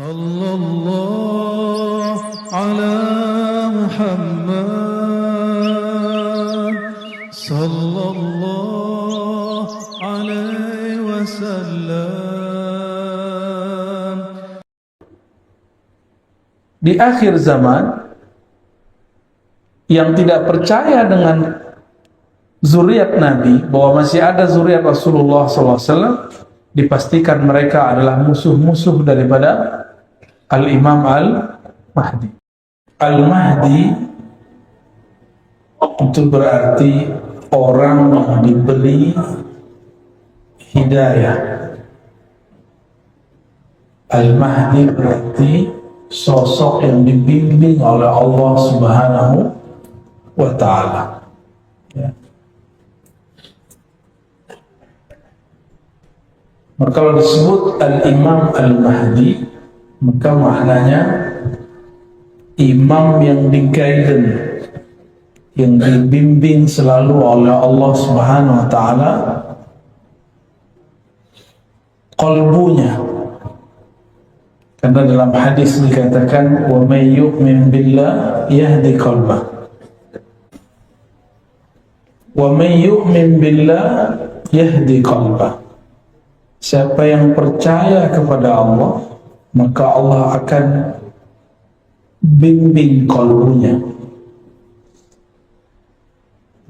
Sallallahu ala Muhammad Sallallahu alaihi wasallam. Di akhir zaman yang tidak percaya dengan zuriat Nabi, bahwa masih ada zuriat Rasulullah SAW, dipastikan mereka adalah musuh-musuh daripada Al-Imam Al-Mahdi. Al-Mahdi itu berarti orang yang diberi hidayah. Al-Mahdi berarti sosok yang dibimbing oleh Allah Subhanahu wa Ta'ala. Ya. Maka kalau disebut Al-Imam Al-Mahdi, maka maknanya imam yang di-guidance, yang dibimbing selalu oleh Allah Subhanahu wa Ta'ala qalbunya. Karena dalam hadis dikatakan wa may yu'min billah yahdi qalbah. Wa may yu'min billah yahdi qalbah. Siapa yang percaya kepada Allah, maka Allah akan bimbing kalbunya.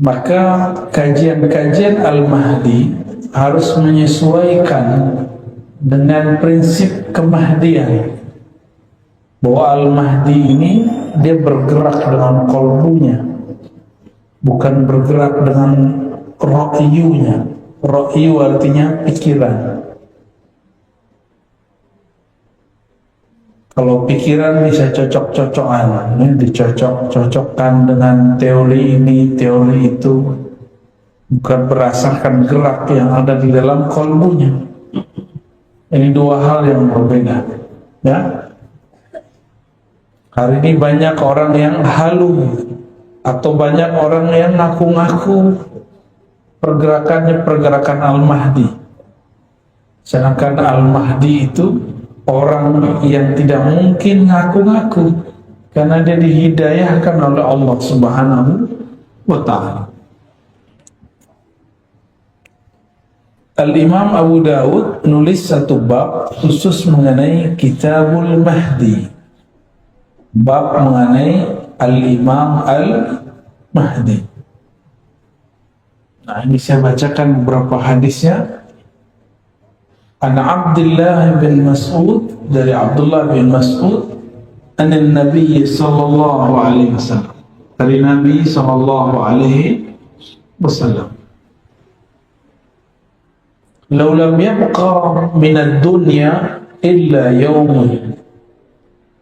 Maka kajian-kajian Al-Mahdi harus menyesuaikan dengan prinsip kemahdian, bahwa Al-Mahdi ini dia bergerak dengan kalbunya, bukan bergerak dengan ra'yunya. Ra'yu artinya pikiran. Kalau pikiran bisa cocok-cocokan, ini dicocok-cocokkan dengan teori ini, teori itu, bukan berdasarkan gerak yang ada di dalam kalbunya. Ini dua hal yang berbeda. Ya, hari ini banyak orang yang halu, atau banyak orang yang ngaku-ngaku pergerakannya pergerakan Al-Mahdi. Sedangkan Al-Mahdi itu orang yang tidak mungkin ngaku-ngaku, karena dia dihidayahkan oleh Allah Subhanahu wa Ta'ala. Al-Imam Abu Dawud nulis satu bab khusus mengenai Kitabul Mahdi, bab mengenai Al-Imam Al-Mahdi. Nah, ini saya bacakan beberapa hadisnya. An Abdullah bin Mas'ud, dari Abdullah bin Mas'ud, anil Nabi sallallahu alaihi wasallam, dari Nabi sallallahu alaihi wasallam, "Law lam yabqa min ad-dunya illa yawmun."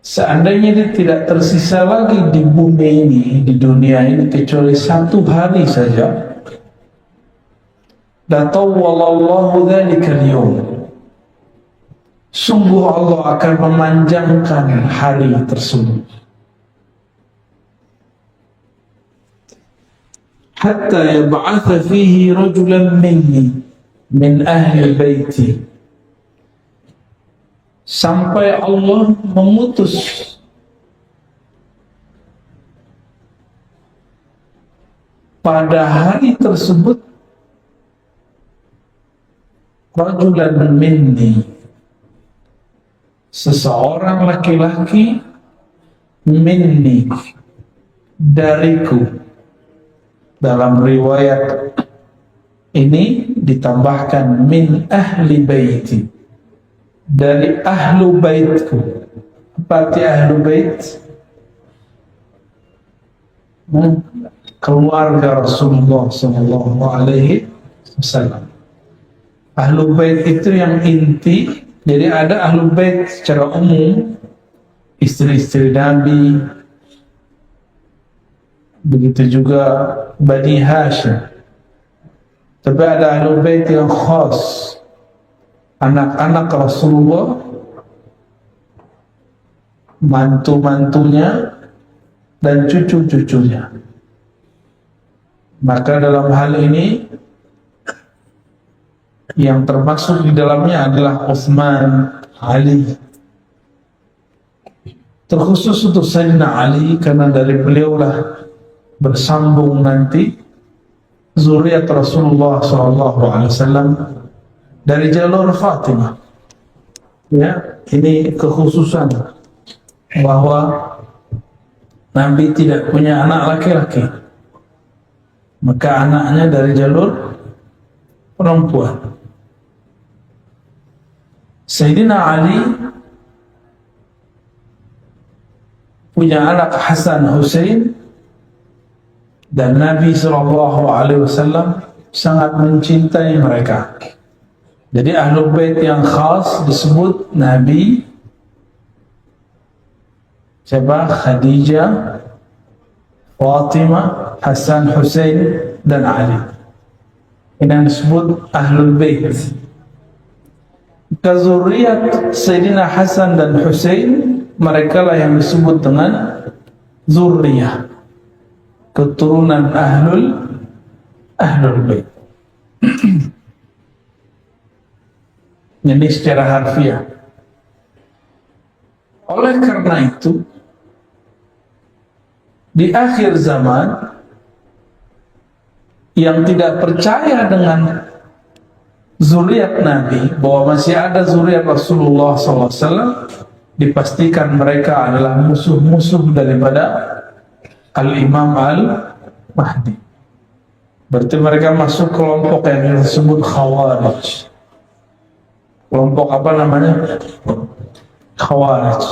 Seandainya dia tidak tersisa lagi di bumi ini, di dunia ini, kecuali satu hari saja, la tawwalallahu dzalikal yawm, sungguh Allah akan memanjangkan hari tersebut. Hatta yab'atha fihi rajulan minni min ahli baiti, sampai Allah memutus pada hari tersebut rajulan minni, seseorang laki-laki, minni, dariku. Dalam riwayat ini ditambahkan min ahli baiti, dari ahlu baitku. Apa arti ahlu bait? Keluarga Rasulullah sallallahu alaihi wasallam. Ahlu bait itu yang inti. Jadi ada ahlu bait secara umum, istri-istri Nabi, begitu juga Bani Hashim. Tapi ada ahlu bait yang khas, anak-anak Rasulullah, mantu-mantunya, dan cucu-cucunya. Maka dalam hal ini yang termasuk di dalamnya adalah Utsman, Ali, terkhusus untuk Sayyidina Ali karena dari beliaulah bersambung nanti zuriat Rasulullah SAW dari jalur Fatimah. Ya, ini kekhususan bahwa Nabi tidak punya anak laki-laki, maka anaknya dari jalur perempuan. Sayyidina Ali punya anak Hasan Hussein, dan Nabi SAW sangat mencintai mereka. Jadi Ahlul Bait yang khas disebut Nabi siapa? Khadijah, Fatimah, Hasan, Hussein, dan Ali. Ini yang disebut Ahlul Bait. Kezuriat Sayyidina Hasan dan Hussein, mereka lah yang disebut dengan zuriyah, keturunan Ahlul Bait. Jadi secara harfiah. Oleh karena itu, di akhir zaman yang tidak percaya dengan zuriat Nabi, bahwa masih ada zuriat Rasulullah SAW, dipastikan mereka adalah musuh-musuh daripada Al-Imam Al-Mahdi. Berarti mereka masuk kelompok yang disebut Khawarij. Kelompok apa namanya? Khawarij.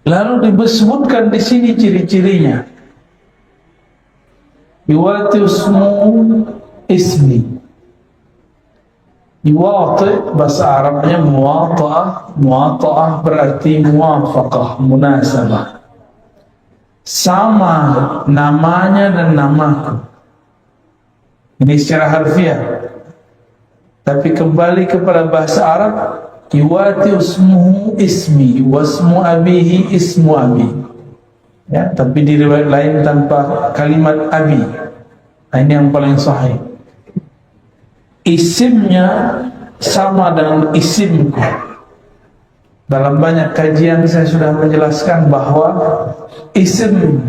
Lalu disebutkan di sini ciri-cirinya. Yuwati ismi. Yuwati bahasa Arabnya muwata'ah. Muwata'ah berarti muwafaqah, munasabah. Sama namanya dan namaku. Ini secara harfiah. Tapi kembali kepada bahasa Arab, yuwati ismuhu ismi, wasmu abihi ismu abi. Ya, tapi di riwayat lain tanpa kalimat abi. Nah, ini yang paling sahih. Isimnya sama dengan isimku. Dalam banyak kajian saya sudah menjelaskan bahwa isim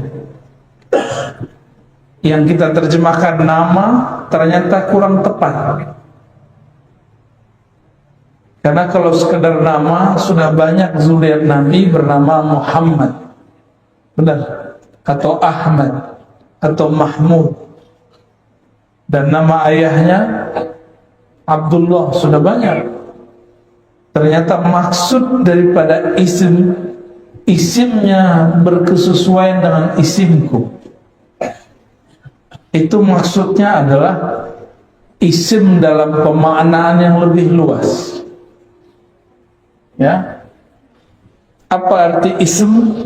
yang kita terjemahkan nama ternyata kurang tepat. Karena kalau sekedar nama, sudah banyak zuriat Nabi bernama Muhammad, benar, atau Ahmad, atau Mahmud, dan nama ayahnya Abdullah, sudah banyak. Ternyata maksud daripada isimnya berkesesuaian dengan isimku. Itu maksudnya adalah isim dalam pemaknaan yang lebih luas. Ya, apa arti ism?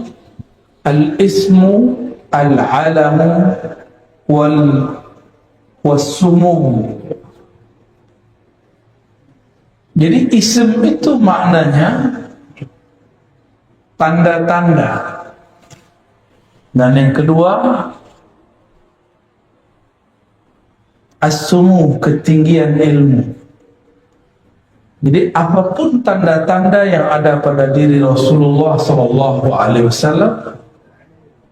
Al-ismu al-alamu was-sumu. Jadi ism itu maknanya tanda-tanda. Dan yang kedua, as-sumu, ketinggian ilmu. Jadi apapun tanda-tanda yang ada pada diri Rasulullah SAW,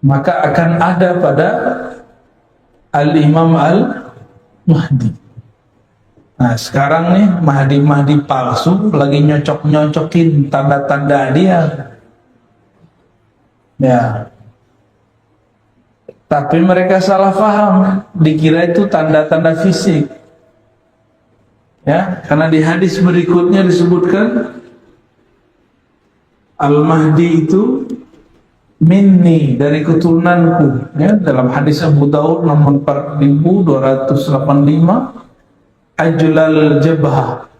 maka akan ada pada Al-Imam Al-Mahdi. Nah sekarang nih Mahdi palsu lagi nyocok-nyocokin tanda-tanda dia. Ya. Tapi mereka salah paham, dikira itu tanda-tanda fisik. Ya, karena di hadis berikutnya disebutkan Al-Mahdi itu minni, dari keturunanku. Ya, dalam hadis Abu Daud nomor 4285, ajlal jabhah,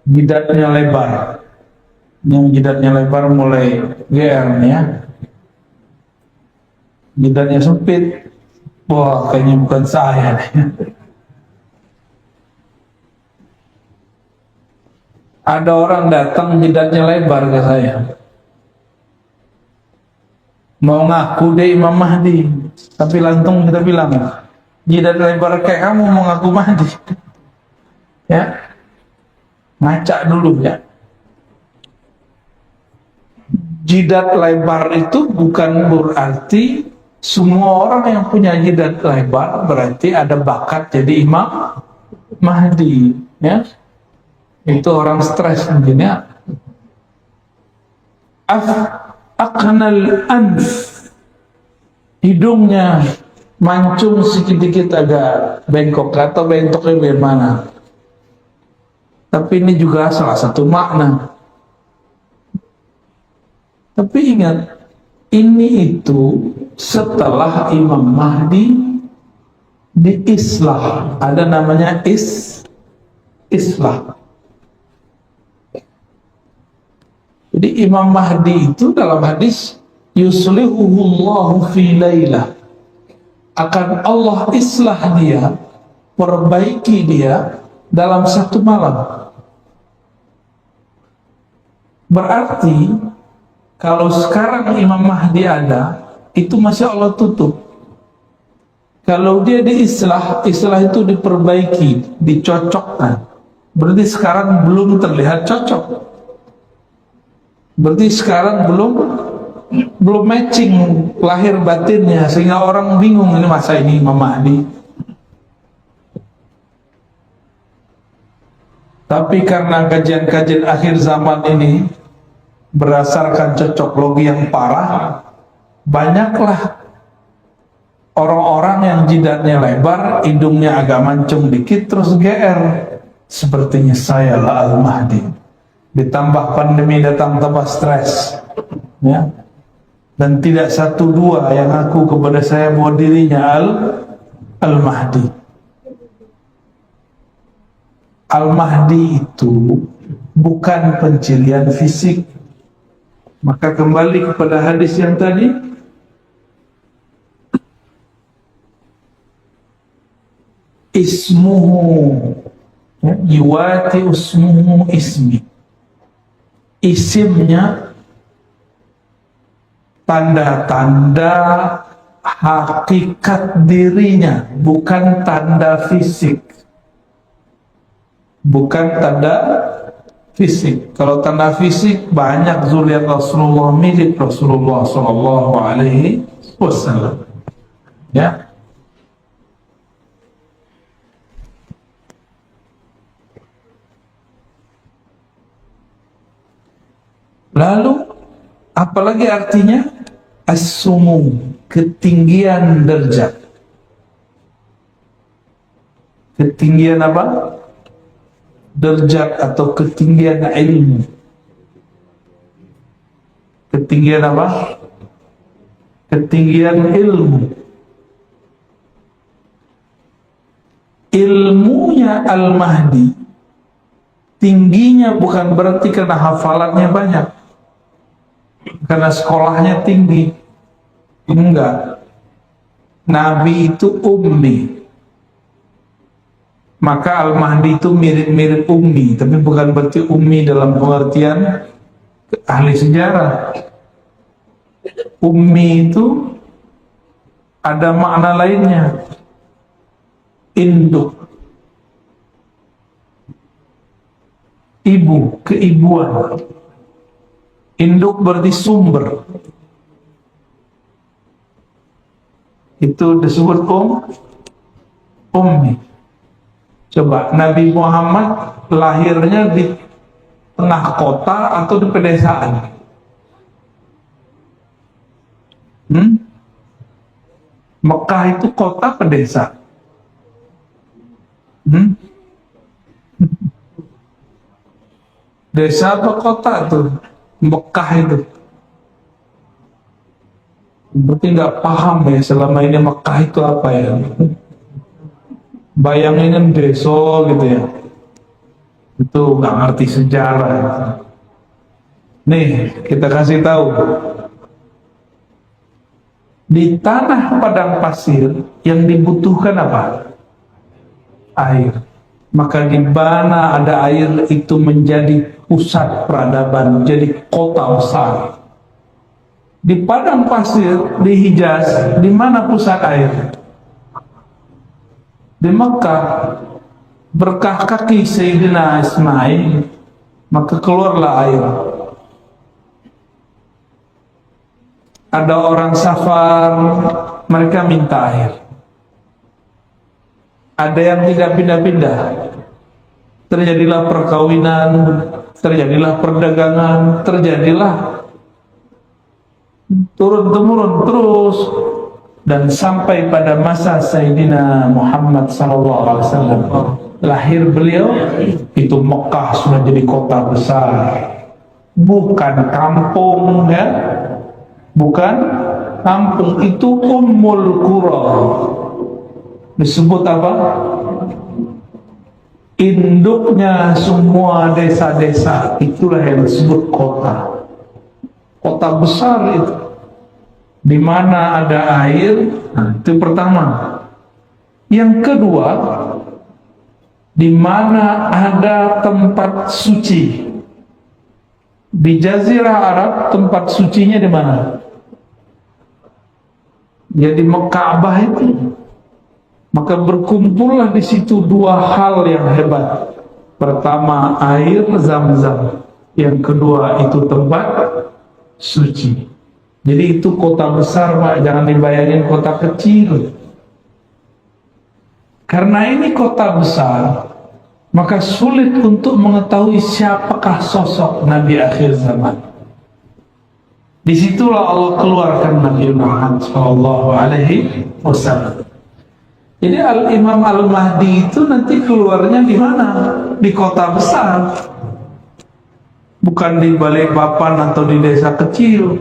jidatnya lebar. Yang jidatnya lebar mulai GR nih ya. Jidatnya sempit. Wah, kayaknya bukan saya nih. Ada orang datang jidatnya lebar ke saya, mau ngaku dia Imam Mahdi, tapi langsung kita bilang, jidat lebar kayak kamu mau ngaku Mahdi? Ya, ngaca dulu ya. Jidat lebar itu bukan berarti semua orang yang punya jidat lebar berarti ada bakat jadi Imam Mahdi, ya. Itu orang stres mungkin, ya. Aqnal anf, hidungnya mancung sedikit agak bengkok atau bentoknya bagaimana. Tapi ini juga salah satu makna. Tapi ingat, ini itu setelah Imam Mahdi diislah, ada namanya islah. Jadi Imam Mahdi itu dalam hadis yuslihuhullahu fi lailah, akan Allah islah dia, perbaiki dia dalam satu malam. Berarti kalau sekarang Imam Mahdi ada, itu masih Allah tutup. Kalau dia diislah, islah itu diperbaiki, dicocokkan. Berarti sekarang belum terlihat cocok. Berarti sekarang belum matching lahir batinnya, sehingga orang bingung, ini masa ini Imam Mahdi. Tapi karena kajian-kajian akhir zaman ini berdasarkan cocoklogi yang parah, banyaklah orang-orang yang jidatnya lebar, hidungnya agak mancung dikit, terus GR. Sepertinya saya lah Al-Mahdi. Ditambah pandemi datang, tambah stres, ya. Dan tidak satu dua yang ngaku kepada saya bahwa dirinya Al-Mahdi. Al-Mahdi itu bukan pencirian fisik. Maka kembali kepada hadis yang tadi, ismuhu yuwati ismuhu ismi, isimnya tanda-tanda hakikat dirinya, bukan tanda fisik, bukan tanda fisik. Kalau tanda fisik banyak zuriat Rasulullah mirip Rasulullah Sallallahu Alaihi Wasallam, ya. Lalu apalagi artinya as-sumu, ketinggian derajat. Ketinggian apa? Derajat atau ketinggian ilmu. Ketinggian apa? Ketinggian ilmu. Ilmunya Al-Mahdi tingginya bukan berarti karena hafalannya banyak, karena sekolahnya tinggi. Enggak. Nabi itu ummi, maka Al-Mahdi itu mirip-mirip ummi, tapi bukan berarti ummi dalam pengertian ahli sejarah. Ummi itu ada makna lainnya, induk, ibu, keibuan. Induk berarti sumber, itu disebut ummi. Coba Nabi Muhammad lahirnya di tengah kota atau di pedesaan? Mekah itu kota pedesa? Desa atau kota tuh Mekah itu? Berarti nggak paham ya selama ini Mekah itu apa ya? Bayangin desa gitu ya, itu nggak ngerti sejarah. Nih kita kasih tahu, di tanah padang pasir yang dibutuhkan apa? Air. Maka di mana ada air itu menjadi pusat peradaban, jadi kota besar. Di padang pasir di Hijaz, di mana pusat air? Di Mekah. Berkah kaki Sayyidina Ismail, maka keluarlah air. Ada orang safar, mereka minta air. Ada yang tidak pindah-pindah. Terjadilah perkawinan, terjadilah perdagangan, terjadilah turun-temurun terus, dan sampai pada masa Sayyidina Muhammad SAW lahir beliau, itu Mekah sudah jadi kota besar, bukan kampung ya, bukan kampung, itu Ummul Qura. Disebut apa? Induknya semua desa-desa, itulah yang disebut kota. Kota besar itu, di mana ada air. Nah, itu pertama. Yang kedua, di mana ada tempat suci. Di Jazirah Arab tempat sucinya di mana? Ya di Mekah itu. Maka berkumpullah di situ dua hal yang hebat. Pertama air Zam-Zam, yang kedua itu tempat suci. Jadi itu kota besar, Pak, jangan dibayangin kota kecil. Karena ini kota besar, maka sulit untuk mengetahui siapakah sosok Nabi akhir zaman. Disitulah Allah keluarkan Nabi Muhammad SAW. Jadi Al-Imam Al-Mahdi itu nanti keluarnya di mana? Di kota besar, bukan di Balikpapan atau di desa kecil.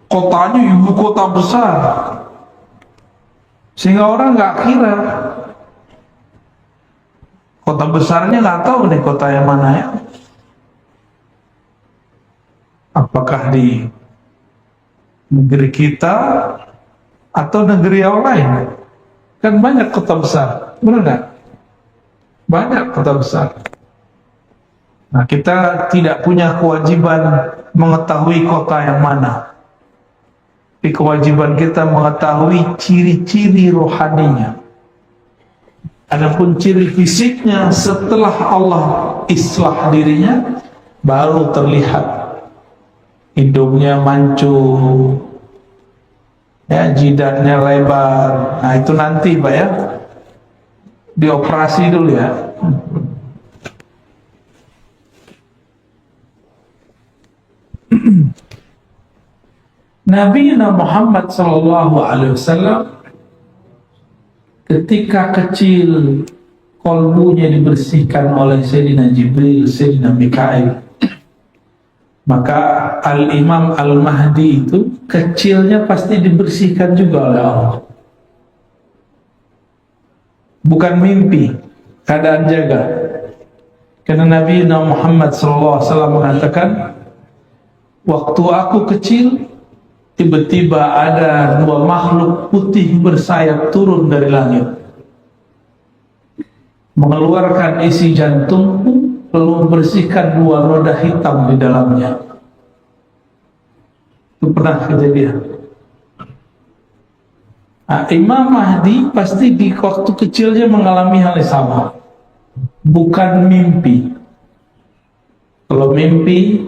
Kotanya ibu kota besar, sehingga orang nggak kira. Kota besarnya nggak tahu nih kota yang mana ya. Apakah di negeri kita atau negeri yang lain? Kan banyak kota besar, benar nggak? Banyak kota besar. Nah, kita tidak punya kewajiban mengetahui kota yang mana. Tapi kewajiban kita mengetahui ciri-ciri rohaninya. Adapun ciri fisiknya setelah Allah islah dirinya, baru terlihat. Hidungnya mancung, ya, jidatnya lebar. Nah itu nanti Pak ya, dioperasi dulu ya. Nabi Muhammad SAW ketika kecil kolbunya dibersihkan oleh Sayyidina Jibril, Sayyidina Mikail. Maka Al-Imam Al-Mahdi itu kecilnya pasti dibersihkan juga oleh Allah. Bukan mimpi, keadaan jaga. Karena Nabi Muhammad SAW mengatakan, waktu aku kecil, tiba-tiba ada dua makhluk putih bersayap turun dari langit, mengeluarkan isi jantungku, lalu membersihkan dua roda hitam di dalamnya. Itu pernah kejadian. Nah, Imam Mahdi pasti di waktu kecilnya mengalami hal yang sama, bukan mimpi. Kalau mimpi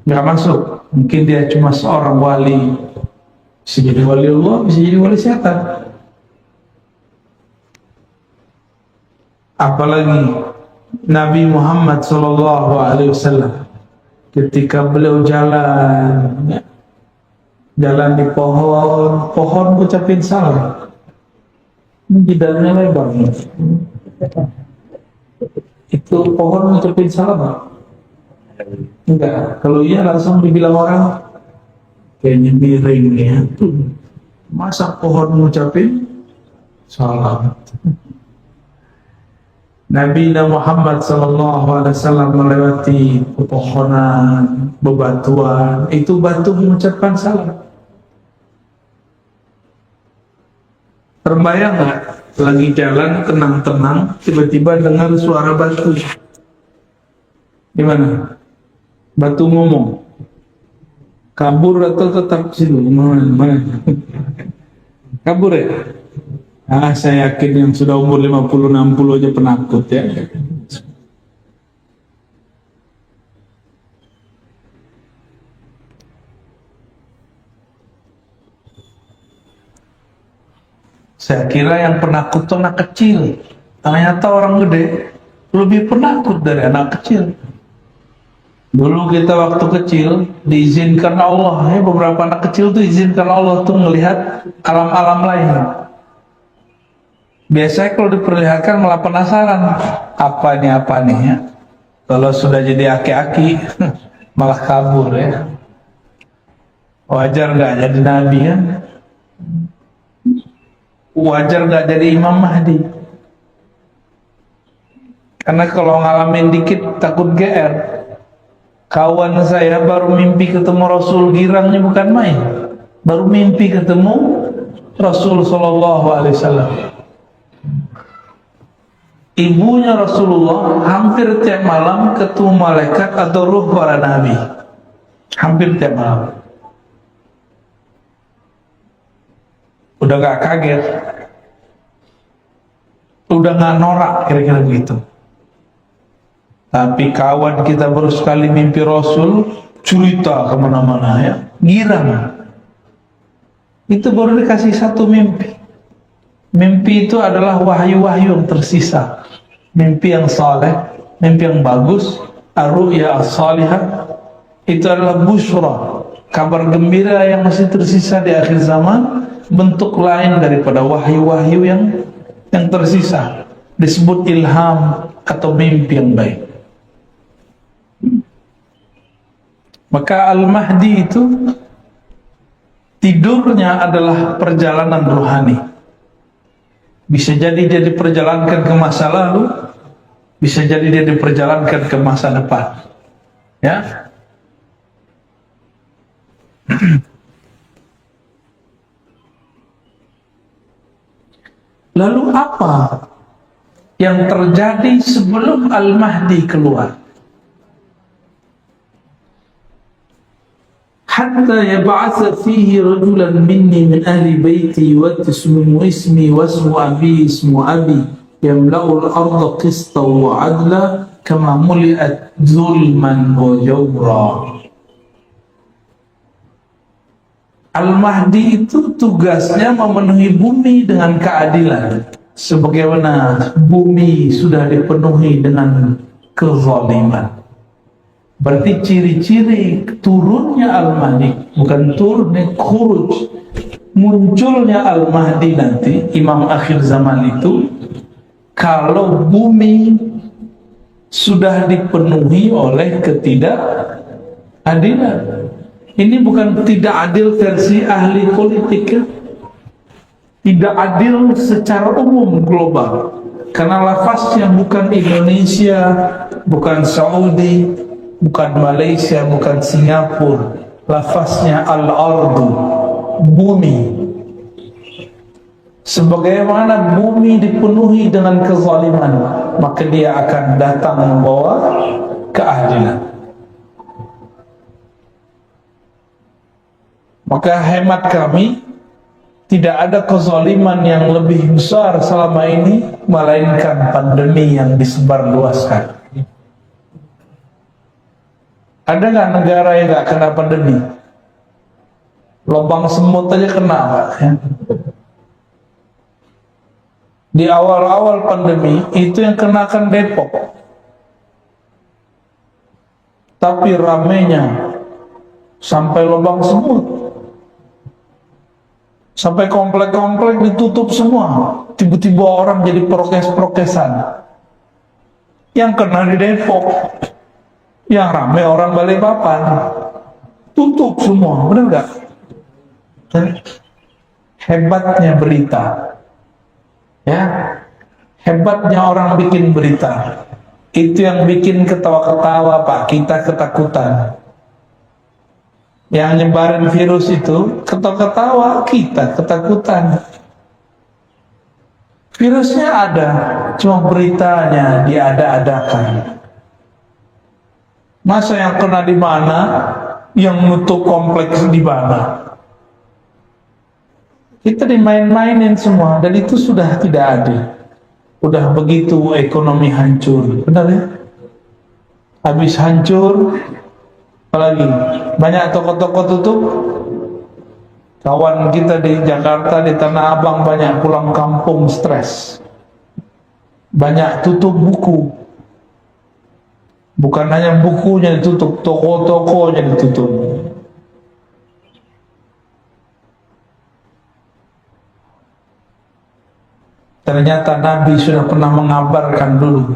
nggak masuk, mungkin dia cuma seorang wali, bisa jadi wali Allah, bisa jadi wali setan. Apalagi Nabi Muhammad SAW ketika beliau jalan, ya, jalan di pohon ucapin salam, jidatnya lebar. Itu pohon ucapin salam? Enggak. Kalau iya langsung dibilang orang kayaknya miring ya. Masa pohon ngucapin salam? Nabi Muhammad SAW melewati pepohonan, bebatuan, itu batu mengucapkan salam. Terbayang nggak? Lagi jalan tenang-tenang, tiba-tiba dengar suara batu. Gimana? Batu ngomong, kabur atau tetap situ? Mana? Kabur ya? Saya yakin yang sudah umur 50-60 aja penakut ya. Saya kira yang penakut itu anak kecil. Ternyata orang gede lebih penakut dari anak kecil. Dulu kita waktu kecil diizinkan Allah, ya beberapa anak kecil tuh izinkan Allah tuh melihat alam-alam lain. Biasanya kalau diperlihatkan malah penasaran, apa nih ya. Kalau sudah jadi aki-aki malah kabur ya. Wajar nggak jadi nabi kan? Wajar nggak jadi Imam Mahdi? Karena kalau ngalamin dikit takut GR. Kawan saya baru mimpi ketemu Rasul, girangnya bukan main. Baru mimpi ketemu Rasul Sallallahu Alaihi Wasallam. Ibunya Rasulullah hampir tiap malam ketemu malaikat atau ruh para nabi. Hampir tiap malam. Udah gak kaget, udah gak norak, kira-kira begitu. Tapi kawan kita baru sekali mimpi Rasul, cerita kemana-mana ya, girang. Itu baru dikasih satu mimpi. Mimpi itu adalah wahyu-wahyu yang tersisa. Mimpi yang saleh, mimpi yang bagus, ar-ru'ya as-salihah, itu adalah busyra, kabar gembira yang masih tersisa di akhir zaman. Bentuk lain daripada wahyu-wahyu yang tersisa, disebut ilham atau mimpi yang baik. Maka Al-Mahdi itu tidurnya adalah perjalanan rohani. Bisa jadi dia diperjalankan ke masa lalu, bisa jadi dia diperjalankan ke masa depan. Ya. Lalu apa yang terjadi sebelum Al-Mahdi keluar? Hatta yab'atha fihi rajulan minni min ahli baiti wa tasmu ismi wa ismu abi yamla'u al-ardha qistan wa 'adla kama muli'at zulman wa jawra. Al-Mahdi itu tugasnya memenuhi bumi dengan keadilan, sebagaimana bumi sudah dipenuhi dengan kezaliman. Berarti ciri-ciri turunnya Al-Mahdi, bukan turunnya, khuruj, munculnya Al-Mahdi nanti, imam akhir zaman itu, kalau bumi sudah dipenuhi oleh ketidakadilan. Ini bukan tidak adil versi ahli politik ya. Tidak adil secara umum global. Karena lafaznya bukan Indonesia, bukan Saudi, bukan Malaysia, bukan Singapura. Lafaznya al-ardu, bumi. Sebagaimana bumi dipenuhi dengan kezaliman, maka dia akan datang membawa keadilan. Maka hemat kami, tidak ada kezaliman yang lebih besar selama ini melainkan pandemi yang disebarluaskan. Ada nggak negara yang nggak kena pandemi? Lubang semut aja kena, Pak. Di awal-awal pandemi itu yang kenakan Depok. Tapi ramenya sampai lubang semut. Sampai komplek-komplek ditutup semua. Tiba-tiba orang jadi prokes-prokesan. Yang kena di Depok, yang rame orang Balikpapan, tutup semua, benar nggak? Hebatnya berita, ya, hebatnya orang bikin berita. Itu yang bikin ketawa-ketawa, Pak. Kita ketakutan. Yang nyebarin virus itu ketawa-ketawa, kita ketakutan. Virusnya ada, cuma beritanya diada-adakan. Masa yang kena di mana, yang nutup kompleks di mana? Kita dimain-mainin semua, dan itu sudah tidak adil. Udah begitu ekonomi hancur, benar ya? Habis hancur, apalagi banyak toko-toko tutup, Kawan kita di Jakarta, di Tanah Abang banyak pulang kampung stres. Banyak tutup buku. Bukan hanya bukunya ditutup, toko-tokonya ditutup. Ternyata Nabi sudah pernah mengabarkan dulu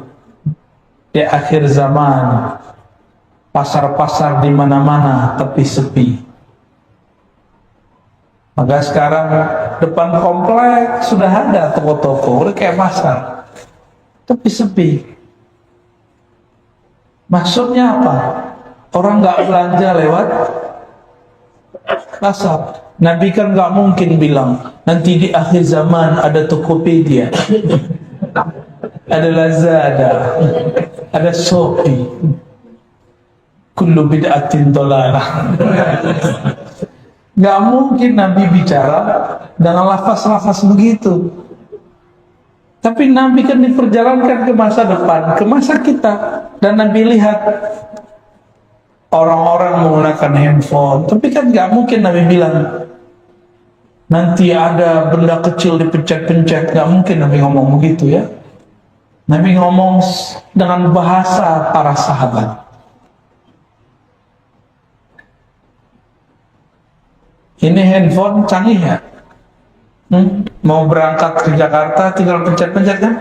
di akhir zaman pasar-pasar di mana-mana tapi sepi. Maka sekarang depan komplek sudah ada toko-toko, udah kayak pasar, tapi sepi. Maksudnya apa? Orang nggak belanja lewat pasar. Nabi kan nggak mungkin bilang nanti di akhir zaman ada Tokopedia, ada Lazada, ada Shopee, kullu bid'atin dhalalah. Nggak mungkin Nabi bicara dengan lafaz-lafaz begitu. Tapi Nabi kan diperjalankan ke masa depan, ke masa kita. Dan Nabi lihat orang-orang menggunakan handphone. Tapi kan nggak mungkin Nabi bilang nanti ada benda kecil dipencet-pencet. Nggak mungkin Nabi ngomong begitu ya. Nabi ngomong dengan bahasa para sahabat. Ini handphone canggih ya. Mau berangkat ke Jakarta tinggal pencet-pencet kan?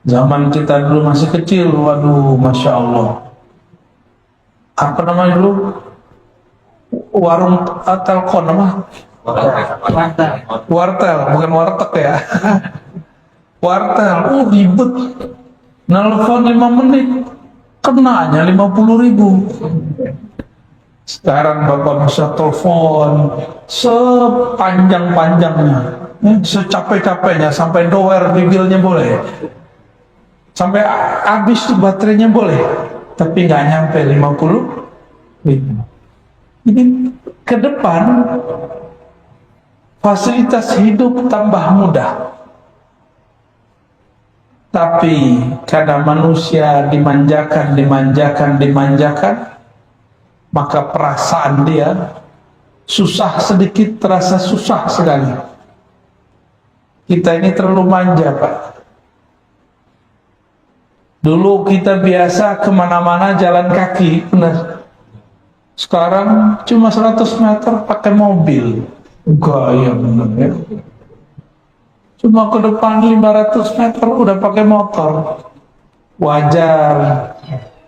Zaman kita dulu masih kecil, waduh, masya Allah. Apa namanya dulu? Warung telkom apa? Wartel, bukan warteg ya. Wartel, ribet. Nelfon 5 menit, kenanya 50.000. Sekarang Bapak bisa telepon sepanjang-panjangnya, secapek-capeknya, sampai doer bibirnya boleh, sampai habis tuh baterainya boleh, tapi nggak nyampe 50.000. Ini ke depan fasilitas hidup tambah mudah, tapi karena manusia dimanjakan, maka perasaan dia susah sedikit terasa susah sekali. Kita ini terlalu manja, Pak. Dulu kita biasa kemana-mana jalan kaki, benar. Sekarang cuma 100 meter pakai mobil. Gaya benar ya. Cuma ke depan 500 meter udah pakai motor. Wajar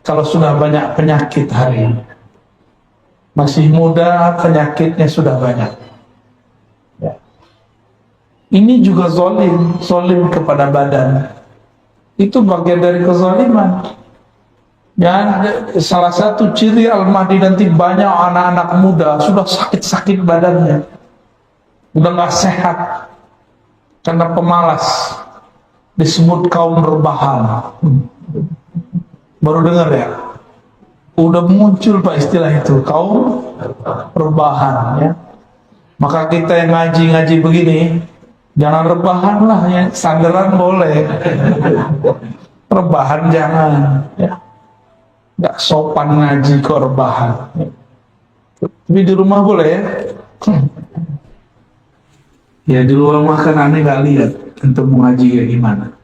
kalau sudah banyak penyakit hari ini. Masih muda, penyakitnya sudah banyak. Ya. Ini juga zolim kepada badan. Itu bagian dari kezaliman. Ya, salah satu ciri Al-Mahdi nanti banyak anak-anak muda sudah sakit-sakit badannya, udah nggak sehat karena pemalas, disebut kaum rebahan. Baru dengar ya? Udah muncul Pak istilah itu, kaum rebahan ya. Maka kita yang ngaji begini, jangan rebahan lah ya, sandaran boleh. Rebahan jangan ya. Nggak sopan ngaji kok rebahan. Tapi di rumah boleh ya. Ya di rumah kan aneh nggak lihat untuk mengaji kayak gimana.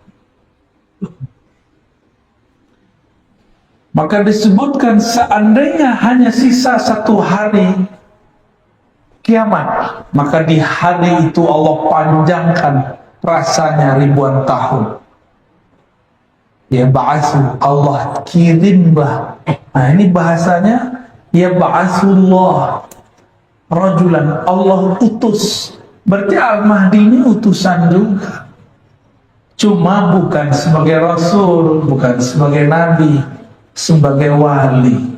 Maka disebutkan seandainya hanya sisa 1 hari kiamat, maka di hari itu Allah panjangkan rasanya ribuan tahun. Ya ba'asu, Allah kirimlah. Nah ini bahasanya ya ba'asullah rajulan, Allah utus. Berarti Al-Mahdi ini utusan juga. Cuma bukan sebagai Rasul, bukan sebagai Nabi, sebagai wali.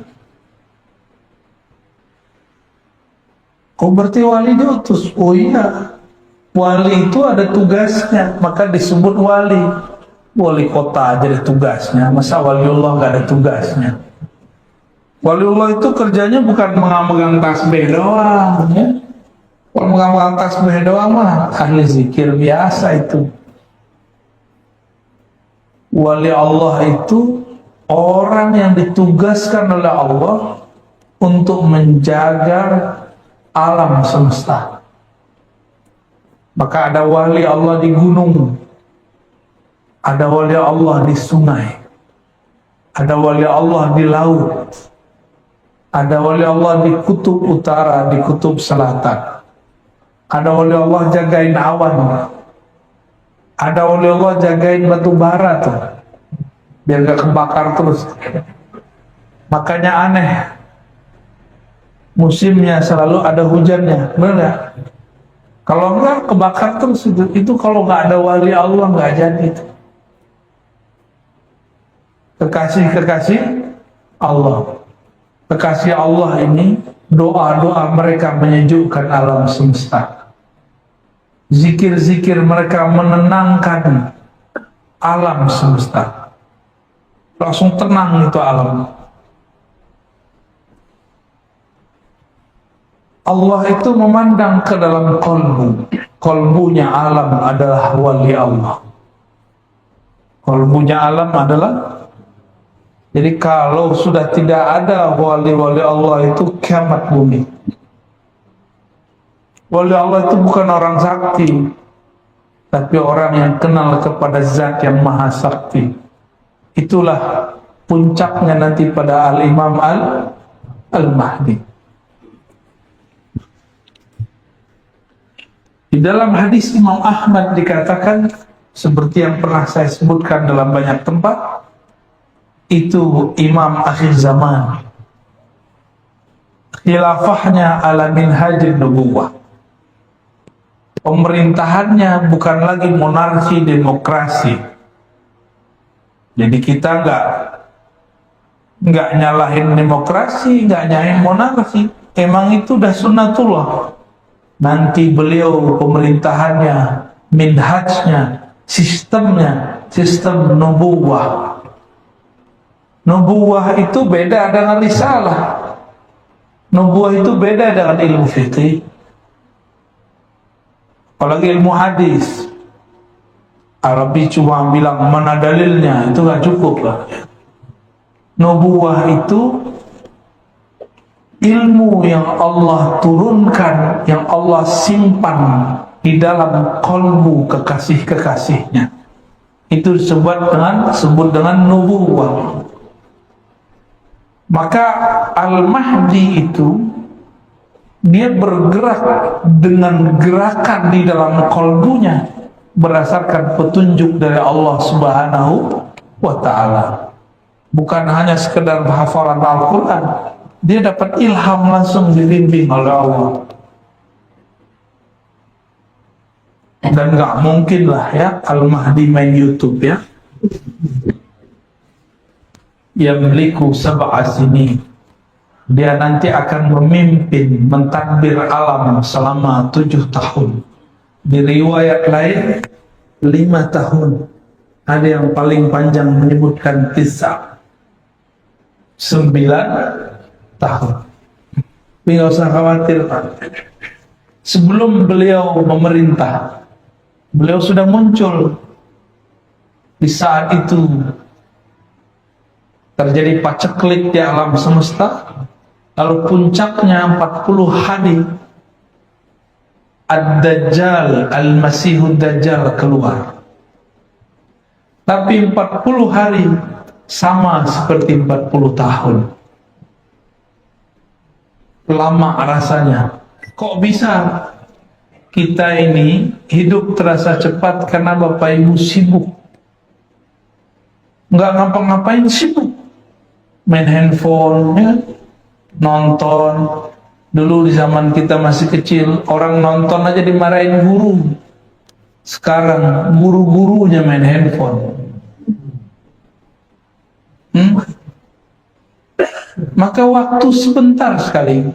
Oh berarti wali diutus? Oh iya, wali itu ada tugasnya, maka disebut wali. Wali kota aja ada tugasnya, masa waliullah nggak ada tugasnya? Waliullah itu kerjanya bukan megang tasbih doang ya. Kalau megang tasbih doang mah ahli zikir biasa itu. Wali Allah itu orang yang ditugaskan oleh Allah untuk menjaga alam semesta. Maka ada wali Allah di gunung, ada wali Allah di sungai, ada wali Allah di laut, ada wali Allah di kutub utara, di kutub selatan, ada wali Allah jagain awan, ada wali Allah jagain batu bara tuh biar gak kebakar terus. Makanya aneh, musimnya selalu ada hujannya, benar gak? Kalau enggak kebakar terus itu kalau nggak ada wali Allah nggak jadi itu. Kekasih Allah, kekasih Allah ini doa-doa mereka menyejukkan alam semesta. Zikir-zikir mereka menenangkan alam semesta. Langsung tenang itu alam. Allah itu memandang ke dalam kolbu. Kolbunya alam adalah wali Allah. Kolbunya alam adalah, jadi kalau sudah tidak ada wali-wali Allah itu kiamat bumi. Wali Allah itu bukan orang sakti, tapi orang yang kenal kepada zat yang maha sakti. Itulah puncaknya nanti pada Al-Imam Al-Mahdi. Di dalam hadis Imam Ahmad dikatakan, seperti yang pernah saya sebutkan dalam banyak tempat, itu imam akhir zaman. Khilafahnya ala minhajin nubuwah. Pemerintahannya bukan lagi monarki demokrasi. Jadi kita nggak nyalahin demokrasi, nggak nyalahin monarki. Emang itu udah sunnatullah. Nanti beliau pemerintahannya, minhajnya, sistemnya, sistem nubuwah. Nubuwah itu beda dengan risalah. Nubuwah itu beda dengan ilmu fikih. Apalagi ilmu hadis. Arabi cuma bilang mana dalilnya, itu gak cukup lah. Nubuwah itu ilmu yang Allah turunkan, yang Allah simpan di dalam kolbu kekasih-kekasihnya. Itu disebut dengan nubuwah. Maka Al-Mahdi itu dia bergerak dengan gerakan di dalam kolbunya berdasarkan petunjuk dari Allah Subhanahu wa ta'ala. Bukan hanya sekedar hafalan Al-Quran, dia dapat ilham langsung dibimbing oleh Allah. Dan nggak mungkin lah ya Al-Mahdi main YouTube ya. Yamliku sab'a sinin. Dia nanti akan memimpin, mentadbir alam selama 7 tahun. Di riwayat lain 5 tahun. Ada yang paling panjang menyebutkan 9 tahun. Tapi nggak usah khawatir, Pak. Sebelum beliau memerintah, beliau sudah muncul. Di saat itu terjadi paceklik di alam semesta. Lalu puncaknya 40 hari Ad-Dajjal, Al-Masihud Dajjal keluar. Tapi 40 hari sama seperti 40 tahun. Lama rasanya. Kok bisa kita ini hidup terasa cepat karena Bapak Ibu sibuk. Nggak ngapa-ngapain, sibuk. Main handphone, ya, nonton. Dulu di zaman kita masih kecil, orang nonton aja dimarahin guru. Sekarang guru-gurunya main handphone. Maka waktu sebentar sekali,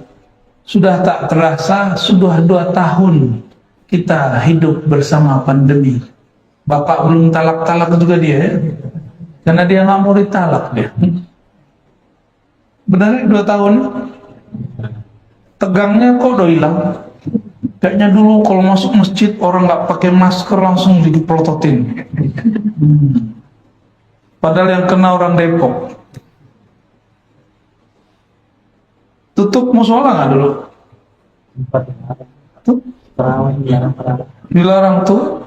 sudah tak terasa, sudah 2 tahun kita hidup bersama pandemi. Bapak belum talak-talak juga dia ya, karena dia nggak mau ditalak dia. Benar 2 tahun? Tegangnya kok udah hilang. Kayaknya dulu kalau masuk masjid orang nggak pakai masker langsung dipelototin. Padahal yang kena orang Depok. Tutup musola nggak dulu? Tuh, dilarang tuh.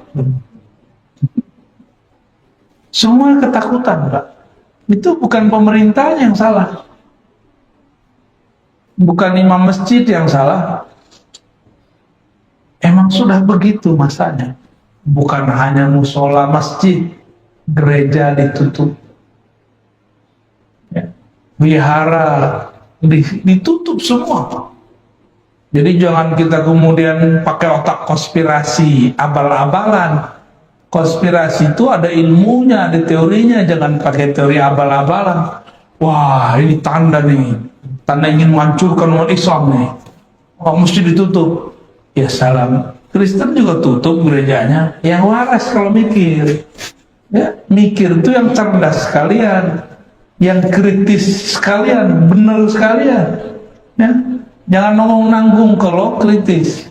Semua ketakutan, Pak. Itu bukan pemerintahnya yang salah. Bukan imam masjid yang salah. Emang sudah begitu masanya. Bukan hanya musola masjid, gereja ditutup. Ya. Wihara ditutup semua. Jadi jangan kita kemudian pakai otak konspirasi, abal-abalan. Konspirasi itu ada ilmunya, ada teorinya, jangan pakai teori abal-abalan. Wah, ini tanda nih, tanda ingin menghancurkan umat Islam nih. Oh, mesti ditutup. Ya salam. Kristen juga tutup gerejanya. Yang waras kalau mikir. Ya, mikir itu yang cerdas sekalian, yang kritis sekalian, benar sekalian. Ya. Jangan ngomong nanggung kalau kritis.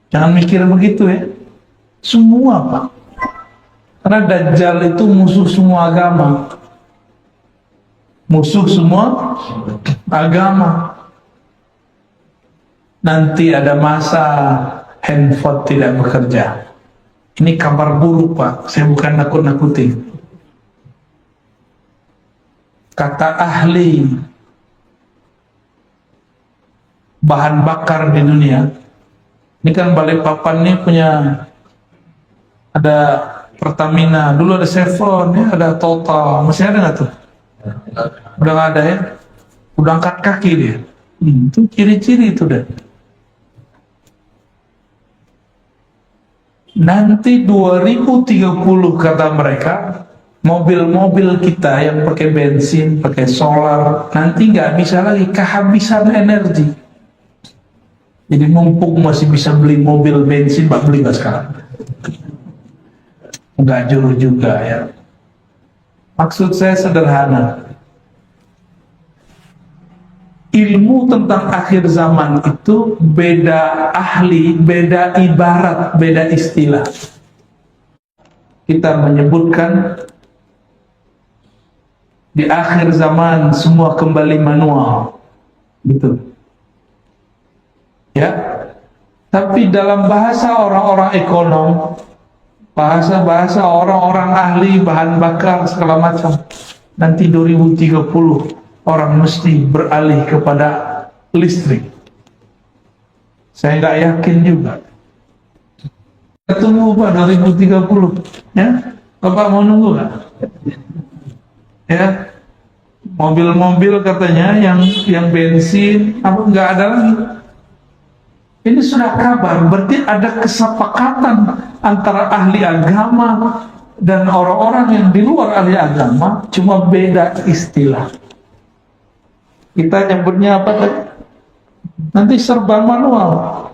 Jangan mikir begitu ya. Semua, Pak. Karena Dajjal itu musuh semua agama. Musuh semua agama. Nanti ada masa handphone tidak bekerja. Ini kabar buruk, Pak. Saya bukan nakut-nakutin. Kata ahli bahan bakar di dunia. Ini kan Balikpapan ini punya, ada Pertamina, dulu ada Chevron, ya, ada Total, masih ada nggak tuh? Udah nggak ada ya? Udah angkat kaki dia. Itu ciri-ciri itu deh. Nanti 2030 kata mereka, mobil-mobil kita yang pakai bensin, pakai solar, nanti nggak bisa lagi, kehabisan energi. Jadi mumpung masih bisa beli mobil bensin, Pak, beli nggak sekarang? Nggak jauh juga ya. Maksud saya sederhana. Ilmu tentang akhir zaman itu beda ahli, beda ibarat, beda istilah. Kita menyebutkan di akhir zaman semua kembali manual, gitu. Ya, tapi dalam bahasa orang-orang ekonom, bahasa orang-orang ahli bahan bakar segala macam, nanti 2030 orang mesti beralih kepada listrik. Saya nggak yakin juga. Kita tunggu Pak 2030, ya. Bapak mau nunggu nggak? Ya, mobil-mobil katanya yang bensin apa nggak ada lagi. Ini sudah kabar, berarti ada kesepakatan antara ahli agama dan orang-orang yang di luar ahli agama, cuma beda istilah. Kita nyebutnya apa tadi? Nanti serba manual.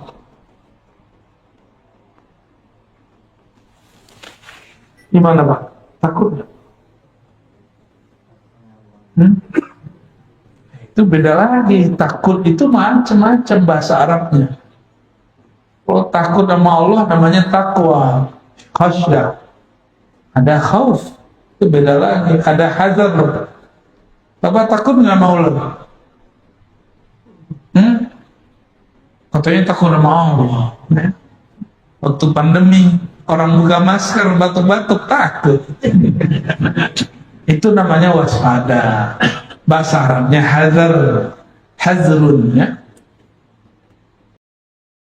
Gimana Pak? Takut nggak? Itu beda lagi. Takut itu macam-macam bahasa Arabnya. Kalau takut sama Allah namanya takwa, khasyah. Ada khauf, itu beda lagi. Ada hazar. Bapak takut nggak sama Allah? Katanya takut sama Allah. Waktu pandemi, orang buka masker, batuk-batuk, takut. Itu namanya waspada. Bahasa Arabnya hazar, hazrun, ya.